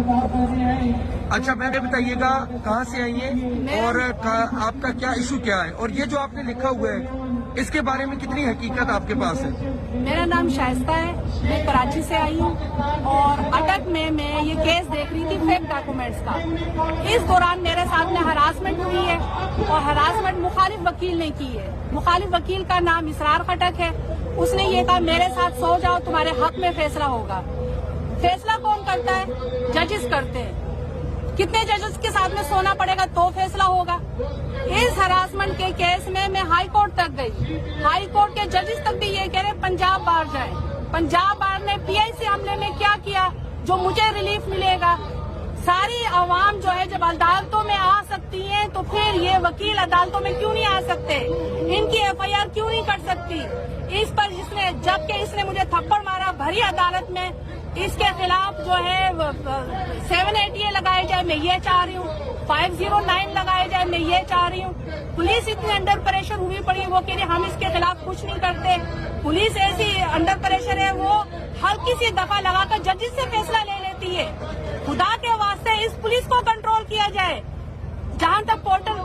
اچھا میم بتائیے گا کہاں سے آئی ہیں اور آپ کا کیا ایشو کیا ہے، اور یہ جو آپ نے لکھا ہوا ہے اس کے بارے میں کتنی حقیقت آپ کے پاس ہے؟ میرا نام شائستہ ہے، میں کراچی سے آئی ہوں اور اٹک میں یہ کیس دیکھ رہی تھی فیک ڈاکومنٹس کا۔ اس دوران میرے ساتھ میں ہراسمنٹ ہوئی ہے اور ہراسمنٹ مخالف وکیل نے کی ہے۔ مخالف وکیل کا نام اسرار خٹک ہے۔ اس نے یہ کہا میرے ساتھ سو جاؤ، تمہارے حق میں فیصلہ ہوگا۔ فیصلہ کون کرتا ہے؟ ججز کرتے ہیں۔ کتنے ججز کے ساتھ میں سونا پڑے گا تو فیصلہ ہوگا؟ اس ہراسمنٹ کے کیس میں ہائی کورٹ تک گئی۔ ہائی کورٹ کے ججز تک بھی یہ کہہ رہے پنجاب بار جائیں۔ پنجاب بار نے پی آئی سی حملے میں کیا کیا جو مجھے ریلیف ملے گا؟ ساری عوام جو ہے جب عدالتوں میں آ سکتی ہیں تو پھر یہ وکیل عدالتوں میں کیوں نہیں آ سکتے؟ ان کی ایف آئی آر کیوں نہیں کر سکتی؟ اس پر جبکہ اس نے مجھے تھپڑ مارا بھری عدالت میں، اس کے خلاف جو ہے 780 لگائے جائے، میں یہ چاہ رہی ہوں۔ 509 لگائے جائے، میں یہ چاہ رہی ہوں۔ پولیس اتنی انڈر پریشر ہوئی پڑی ہے، وہ کہہ رہے ہم اس کے خلاف کچھ نہیں کرتے۔ پولیس ایسی انڈر پریشر ہے، وہ ہلکی سی دفعہ لگا کر ججز سے فیصلہ لے لیتی ہے۔ خدا کے واسطے اس پولیس کو کنٹرول کیا جائے۔ جہاں تک پورٹل